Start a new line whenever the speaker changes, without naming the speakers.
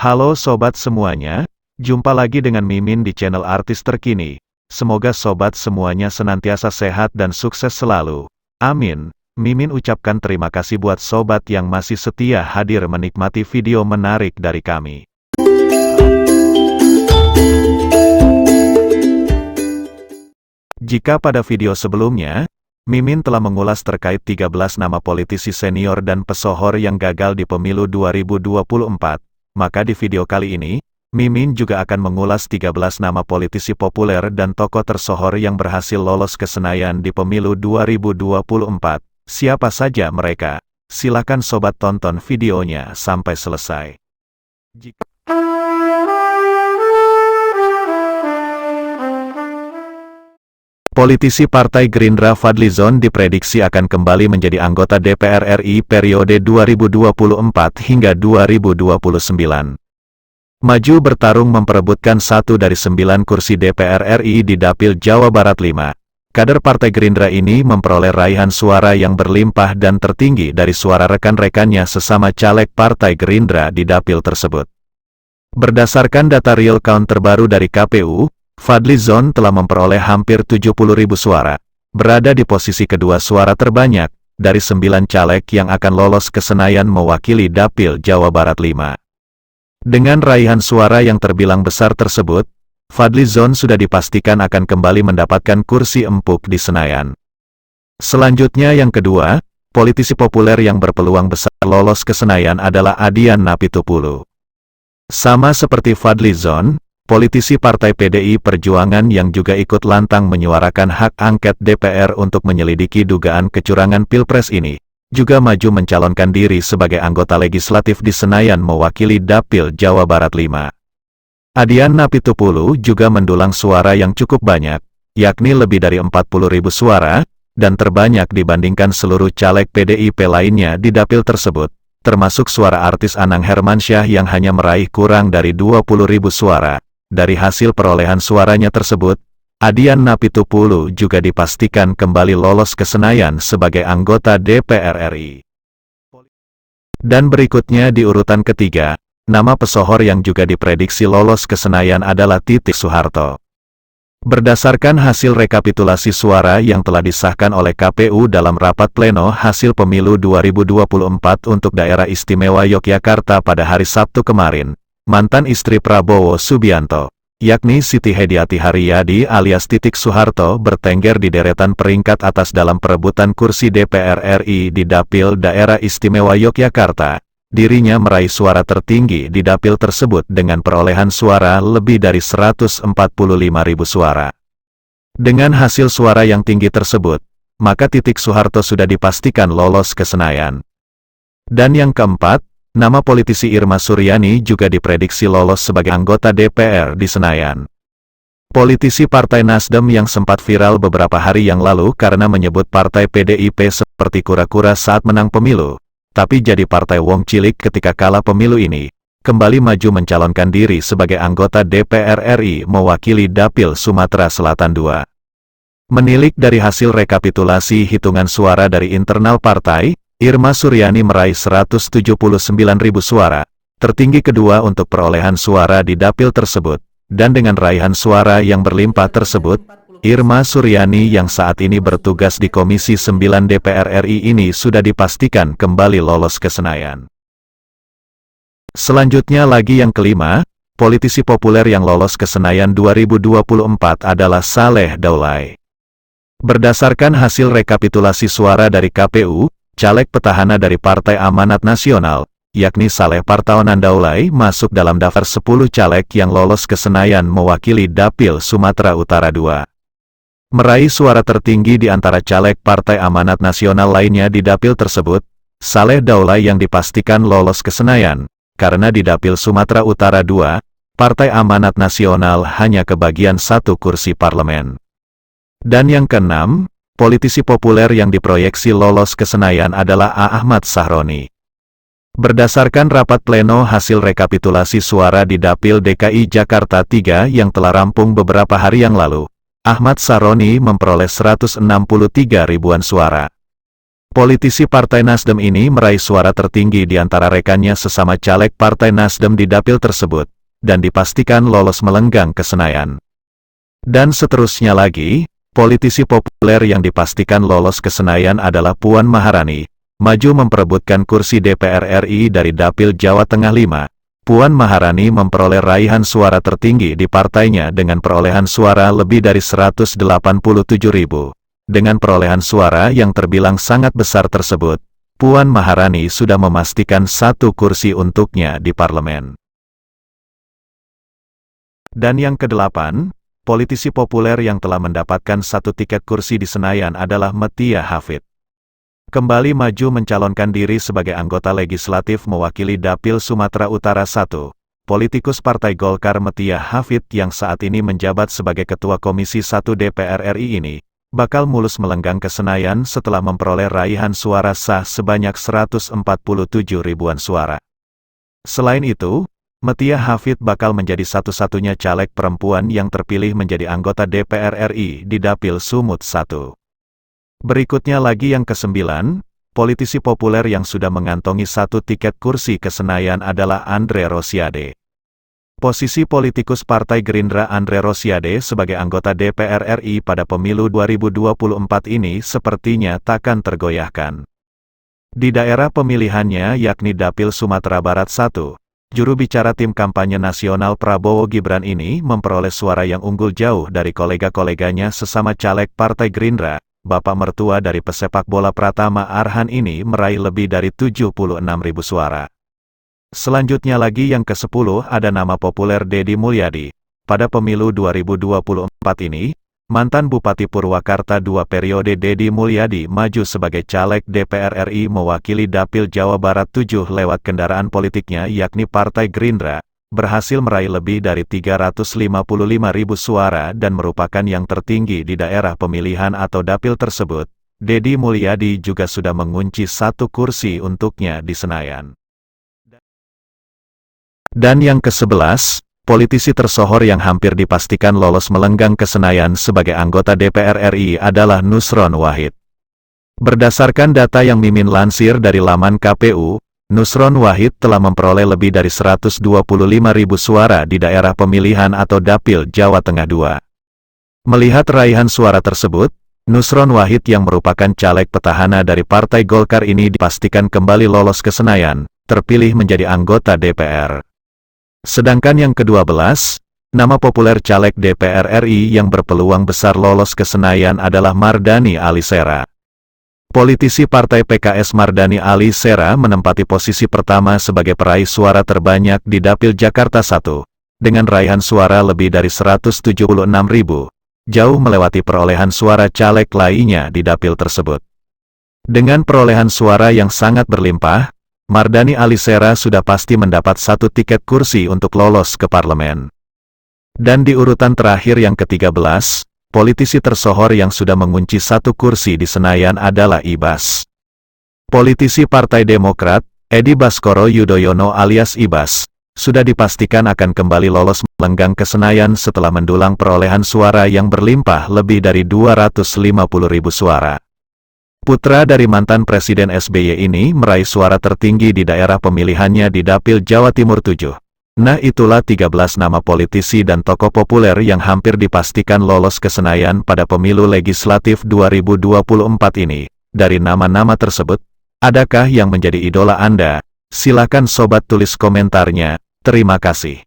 Halo sobat semuanya, jumpa lagi dengan Mimin di channel Artis Terkini. Semoga sobat semuanya senantiasa sehat dan sukses selalu. Amin. Mimin ucapkan terima kasih buat sobat yang masih setia hadir menikmati video menarik dari kami. Jika pada video sebelumnya, Mimin telah mengulas terkait 13 nama politisi senior dan pesohor yang gagal di pemilu 2024, maka di video kali ini, Mimin juga akan mengulas 13 nama politisi populer dan tokoh tersohor yang berhasil lolos ke Senayan di pemilu 2024. Siapa saja mereka? Silakan sobat tonton videonya sampai selesai. Politisi Partai Gerindra Fadlizon diprediksi akan kembali menjadi anggota DPR RI periode 2024 hingga 2029. Maju bertarung memperebutkan 1 dari 9 kursi DPR RI di Dapil Jawa Barat 5. Kader Partai Gerindra ini memperoleh raihan suara yang berlimpah dan tertinggi dari suara rekan-rekannya sesama caleg Partai Gerindra di Dapil tersebut. Berdasarkan data real count terbaru dari KPU, Fadlizon telah memperoleh hampir 70.000 suara, berada di posisi kedua suara terbanyak, dari 9 caleg yang akan lolos ke Senayan mewakili Dapil Jawa Barat 5. Dengan raihan suara yang terbilang besar tersebut, Fadlizon sudah dipastikan akan kembali mendapatkan kursi empuk di Senayan. Selanjutnya yang kedua, politisi populer yang berpeluang besar lolos ke Senayan adalah Adian Napitupulu. Sama seperti Fadlizon, politisi Partai PDI Perjuangan yang juga ikut lantang menyuarakan hak angket DPR untuk menyelidiki dugaan kecurangan Pilpres ini, juga maju mencalonkan diri sebagai anggota legislatif di Senayan mewakili Dapil Jawa Barat 5. Adian Napitupulu juga mendulang suara yang cukup banyak, yakni lebih dari 40.000 suara, dan terbanyak dibandingkan seluruh caleg PDIP lainnya di Dapil tersebut, termasuk suara artis Anang Hermansyah yang hanya meraih kurang dari 20.000 suara. Dari hasil perolehan suaranya tersebut, Adian Napitupulu juga dipastikan kembali lolos ke Senayan sebagai anggota DPR RI. Dan berikutnya di urutan ketiga, nama pesohor yang juga diprediksi lolos ke Senayan adalah Titik Soeharto. Berdasarkan hasil rekapitulasi suara yang telah disahkan oleh KPU dalam rapat pleno hasil pemilu 2024 untuk Daerah Istimewa Yogyakarta pada hari Sabtu kemarin, mantan istri Prabowo Subianto, yakni Siti Hediati Haryadi alias Titik Soeharto bertengger di deretan peringkat atas dalam perebutan kursi DPR RI di Dapil Daerah Istimewa Yogyakarta. Dirinya meraih suara tertinggi di Dapil tersebut dengan perolehan suara lebih dari 145.000 suara. Dengan hasil suara yang tinggi tersebut, maka Titik Soeharto sudah dipastikan lolos ke Senayan. Dan yang keempat, nama politisi Irma Suryani juga diprediksi lolos sebagai anggota DPR di Senayan. Politisi Partai Nasdem yang sempat viral beberapa hari yang lalu karena menyebut Partai PDIP seperti kura-kura saat menang pemilu, tapi jadi Partai Wong Cilik ketika kalah pemilu ini, kembali maju mencalonkan diri sebagai anggota DPR RI mewakili Dapil Sumatera Selatan II. Menilik dari hasil rekapitulasi hitungan suara dari internal partai, Irma Suryani meraih 179.000 suara, tertinggi kedua untuk perolehan suara di Dapil tersebut, dan dengan raihan suara yang berlimpah tersebut, Irma Suryani yang saat ini bertugas di Komisi 9 DPR RI ini sudah dipastikan kembali lolos ke Senayan. Selanjutnya lagi yang kelima, politisi populer yang lolos ke Senayan 2024 adalah Saleh Daulay. Berdasarkan hasil rekapitulasi suara dari KPU, caleg petahana dari Partai Amanat Nasional, yakni Saleh Partaonan Daulay masuk dalam daftar 10 caleg yang lolos ke Senayan mewakili Dapil Sumatera Utara II. Meraih suara tertinggi di antara caleg Partai Amanat Nasional lainnya di Dapil tersebut, Saleh Daulay yang dipastikan lolos ke Senayan, karena di Dapil Sumatera Utara II, Partai Amanat Nasional hanya kebagian 1 kursi parlemen. Dan yang keenam, politisi populer yang diproyeksi lolos ke Senayan adalah Ahmad Sahroni. Berdasarkan rapat pleno hasil rekapitulasi suara di Dapil DKI Jakarta 3 yang telah rampung beberapa hari yang lalu, Ahmad Sahroni memperoleh 163 ribuan suara. Politisi Partai Nasdem ini meraih suara tertinggi di antara rekannya sesama caleg Partai Nasdem di dapil tersebut, dan dipastikan lolos melenggang ke Senayan. Dan seterusnya lagi, politisi populer yang dipastikan lolos ke Senayan adalah Puan Maharani, maju memperebutkan kursi DPR RI dari dapil Jawa Tengah 5. Puan Maharani memperoleh raihan suara tertinggi di partainya dengan perolehan suara lebih dari 187.000. Dengan perolehan suara yang terbilang sangat besar tersebut, Puan Maharani sudah memastikan 1 kursi untuknya di parlemen. Dan yang ke-8, politisi populer yang telah mendapatkan 1 tiket kursi di Senayan adalah Metia Hafid. Kembali maju mencalonkan diri sebagai anggota legislatif mewakili Dapil Sumatera Utara 1. Politikus Partai Golkar Metia Hafid yang saat ini menjabat sebagai Ketua Komisi 1 DPR RI ini, bakal mulus melenggang ke Senayan setelah memperoleh raihan suara sah sebanyak 147 ribuan suara. Selain itu, Metia Hafid bakal menjadi satu-satunya caleg perempuan yang terpilih menjadi anggota DPR RI di Dapil Sumut 1. Berikutnya lagi yang ke-9, politisi populer yang sudah mengantongi 1 tiket kursi ke Senayan adalah Andre Rosiade. Posisi politikus Partai Gerindra Andre Rosiade sebagai anggota DPR RI pada pemilu 2024 ini sepertinya takkan tergoyahkan. Di daerah pemilihannya yakni Dapil Sumatera Barat 1, juru bicara tim kampanye nasional Prabowo Gibran ini memperoleh suara yang unggul jauh dari kolega-koleganya sesama caleg Partai Gerindra. Bapak mertua dari pesepak bola Pratama Arhan ini meraih lebih dari 76.000 suara. Selanjutnya lagi yang ke-10 ada nama populer Deddy Mulyadi. Pada pemilu 2024 ini, mantan Bupati Purwakarta 2 periode Deddy Mulyadi maju sebagai caleg DPR RI mewakili Dapil Jawa Barat 7 lewat kendaraan politiknya yakni Partai Gerindra, berhasil meraih lebih dari 355.000 suara dan merupakan yang tertinggi di daerah pemilihan atau dapil tersebut. Deddy Mulyadi juga sudah mengunci 1 kursi untuknya di Senayan. Dan yang ke-11, politisi tersohor yang hampir dipastikan lolos melenggang ke Senayan sebagai anggota DPR RI adalah Nusron Wahid. Berdasarkan data yang Mimin lansir dari laman KPU, Nusron Wahid telah memperoleh lebih dari 125.000 suara di daerah pemilihan atau Dapil Jawa Tengah 2. Melihat raihan suara tersebut, Nusron Wahid yang merupakan caleg petahana dari Partai Golkar ini dipastikan kembali lolos ke Senayan, terpilih menjadi anggota DPR. Sedangkan yang ke-12, nama populer caleg DPR RI yang berpeluang besar lolos ke Senayan adalah Mardani Alisera. Politisi Partai PKS Mardani Alisera menempati posisi pertama sebagai peraih suara terbanyak di Dapil Jakarta 1, dengan raihan suara lebih dari 176.000, jauh melewati perolehan suara caleg lainnya di dapil tersebut. Dengan perolehan suara yang sangat berlimpah, Mardani Alisera sudah pasti mendapat 1 tiket kursi untuk lolos ke parlemen. Dan di urutan terakhir yang ke-13, politisi tersohor yang sudah mengunci 1 kursi di Senayan adalah Ibas. Politisi Partai Demokrat, Edi Baskoro Yudhoyono alias Ibas, sudah dipastikan akan kembali lolos melenggang ke Senayan setelah mendulang perolehan suara yang berlimpah lebih dari 250.000 suara. Putra dari mantan Presiden SBY ini meraih suara tertinggi di daerah pemilihannya di Dapil Jawa Timur 7. Nah itulah 13 nama politisi dan tokoh populer yang hampir dipastikan lolos ke Senayan pada pemilu legislatif 2024 ini. Dari nama-nama tersebut, adakah yang menjadi idola Anda? Silakan sobat tulis komentarnya. Terima kasih.